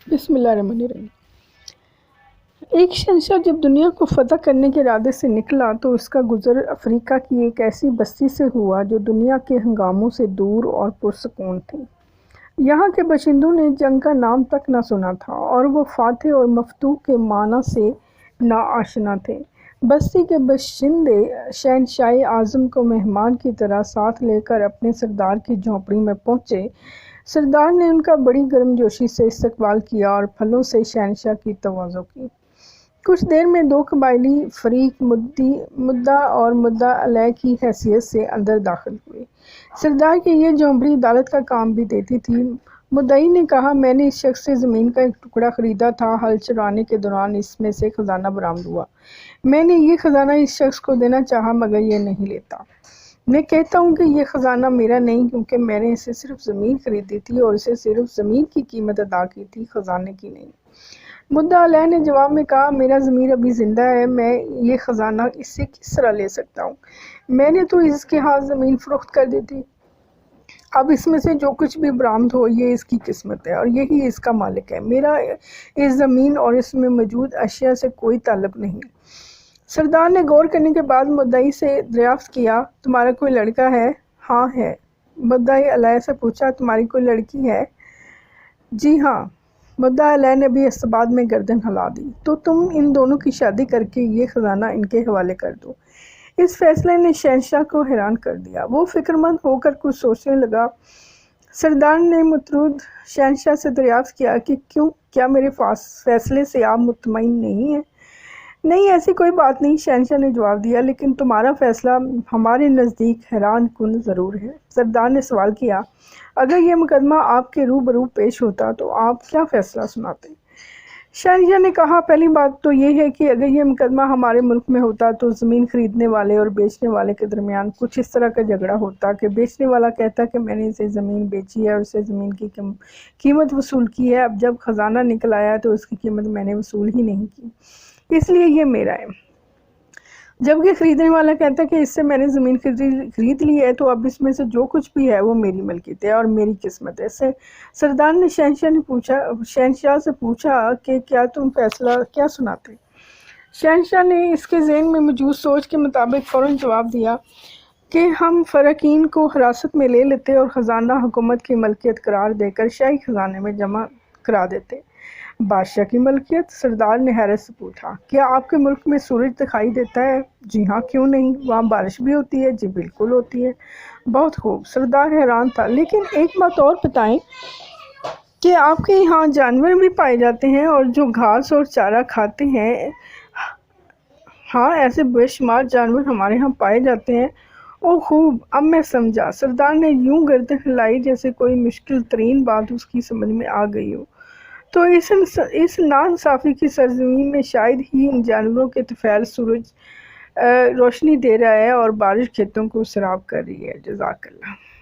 بسم اللہ الرحمن الرحیم۔ ایک شہنشاہ جب دنیا کو فتح کرنے کے ارادے سے نکلا تو اس کا گزر افریقہ کی ایک ایسی بستی سے ہوا جو دنیا کے ہنگاموں سے دور اور پرسکون تھی۔ یہاں کے باشندوں نے جنگ کا نام تک نہ سنا تھا اور وہ فاتح اور مفتوح کے معنی سے ناآشنا تھے۔ بستی کے باشندے شہنشاہ اعظم کو مہمان کی طرح ساتھ لے کر اپنے سردار کی جھونپڑی میں پہنچے۔ سردار نے ان کا بڑی گرم جوشی سے استقبال کیا اور پھلوں سے شہنشاہ کی تواضع کی۔ کچھ دیر میں دو قبائلی فریق مدعا اور مدعا علیہ کی حیثیت سے اندر داخل ہوئے۔ سردار کی یہ جھونپڑی عدالت کا کام بھی دیتی تھی۔ مدعی نے کہا، میں نے اس شخص سے زمین کا ایک ٹکڑا خریدا تھا، ہل چرانے کے دوران اس میں سے خزانہ برآمد ہوا۔ میں نے یہ خزانہ اس شخص کو دینا چاہا مگر یہ نہیں لیتا۔ میں کہتا ہوں کہ یہ خزانہ میرا نہیں کیونکہ میں نے اسے صرف زمین خریدی تھی اور اسے صرف زمین کی قیمت ادا کی تھی، خزانے کی نہیں۔ مدعا علیہ نے جواب میں کہا، میرا ضمیر ابھی زندہ ہے، میں یہ خزانہ اس سے کس طرح لے سکتا ہوں؟ میں نے تو اس کے ہاتھ زمین فروخت کر دی تھی۔ اب اس میں سے جو کچھ بھی برآمد ہو یہ اس کی قسمت ہے اور یہی اس کا مالک ہے، میرا اس زمین اور اس میں موجود اشیاء سے کوئی تعلق نہیں۔ سردار نے غور کرنے کے بعد مدعی سے دریافت کیا، تمہارا کوئی لڑکا ہے؟ ہاں ہے۔ مدعی علیہ سے پوچھا، تمہاری کوئی لڑکی ہے؟ جی ہاں۔ مدعا علیہ نے بھی استباد میں گردن ہلا دی، تو تم ان دونوں کی شادی کر کے یہ خزانہ ان کے حوالے کر دو۔ اس فیصلے نے شہنشاہ کو حیران کر دیا۔ وہ فکر مند ہو کر کچھ سوچنے لگا۔ سردار نے مطرود شہنشاہ سے دریافت کیا کہ کیا میرے فیصلے سے آپ مطمئن نہیں ہیں؟ نہیں، ایسی کوئی بات نہیں، شہنشاہ نے جواب دیا، لیکن تمہارا فیصلہ ہمارے نزدیک حیران کن ضرور ہے۔ سردار نے سوال کیا، اگر یہ مقدمہ آپ کے روبرو پیش ہوتا تو آپ کیا فیصلہ سناتے؟ شہنشاہ نے کہا، پہلی بات تو یہ ہے کہ اگر یہ مقدمہ ہمارے ملک میں ہوتا تو زمین خریدنے والے اور بیچنے والے کے درمیان کچھ اس طرح کا جھگڑا ہوتا کہ بیچنے والا کہتا کہ میں نے اسے زمین بیچی ہے اور اسے زمین کی قیمت وصول کی ہے، اب جب خزانہ نکل آیا تو اس کی قیمت میں نے وصول ہی نہیں کی، اس لیے یہ میرا ہے۔ جبکہ خریدنے والا کہتا ہے کہ اس سے میں نے زمین خرید لی ہے تو اب اس میں سے جو کچھ بھی ہے وہ میری ملکیت ہے اور میری قسمت ہے۔ سردار نے شہنشاہ سے پوچھا کہ کیا تم فیصلہ کیا سناتے؟ شہنشاہ نے اس کے ذہن میں موجود سوچ کے مطابق فوراً جواب دیا کہ ہم فریقین کو حراست میں لے لیتے اور خزانہ حکومت کی ملکیت قرار دے کر شاہی خزانے میں جمع کرا دیتے۔ بادشاہ کی ملکیت؟ سردار نے حیرت سے پوچھا، کیا آپ کے ملک میں سورج دکھائی دیتا ہے؟ جی ہاں، کیوں نہیں، وہاں بارش بھی ہوتی ہے؟ جی بالکل ہوتی ہے۔ بہت خوب۔ سردار حیران تھا، لیکن ایک بات اور بتائیں کہ آپ کے یہاں جانور بھی پائے جاتے ہیں اور جو گھاس اور چارہ کھاتے ہیں؟ ہاں، ایسے بے شمار جانور ہمارے ہاں پائے جاتے ہیں۔ اوہ خوب، اب میں سمجھا۔ سردار نے یوں گردن ہلائی جیسے کوئی مشکل ترین بات اس کی سمجھ میں آ گئی ہو۔ تو اس ناانصافی کی سرزمین میں شاید ہی ان جانوروں کے طفیل سورج روشنی دے رہا ہے اور بارش کھیتوں کو سیراب کر رہی ہے۔ جزاک اللہ۔